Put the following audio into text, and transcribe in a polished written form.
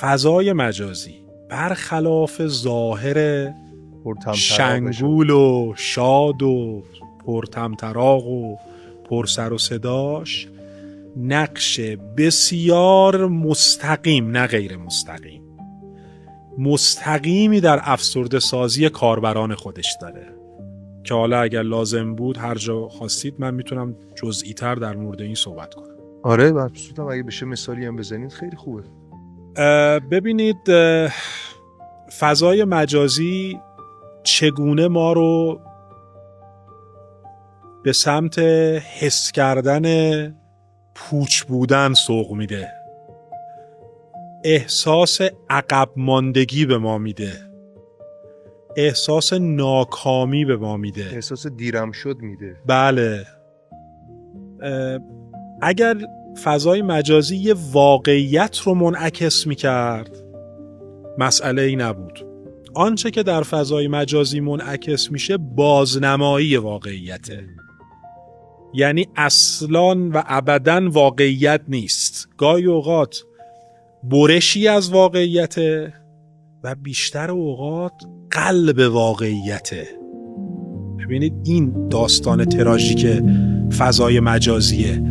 فضای مجازی برخلاف ظاهر پرطمطراقش. شنگول و شاد و پرطمطراق و پرسر و صداش نقش بسیار مستقیم، نه غیر مستقیم، مستقیمی در افسرده سازی کاربران خودش داره که حالا اگر لازم بود هر جا خواستید من میتونم جزئی تر در مورد این صحبت کنم. آره مبسوطم، اگه بشه مثالی هم بزنید خیلی خوبه. ببینید فضای مجازی چگونه ما رو به سمت حس کردن پوچ بودن سوق میده، احساس عقب ماندگی به ما میده، احساس ناکامی به ما میده، احساس دیرم شد میده. بله. اگر فضای مجازی یه واقعیت رو منعکس میکرد مسئله ای نبود. آنچه که در فضای مجازی منعکس میشه بازنمایی واقعیته، یعنی اصلاً و ابداً واقعیت نیست، گاهی اوقات برشی از واقعیته و بیشتر اوقات قلب واقعیته. ببینید این داستان تراژیک فضای مجازیه.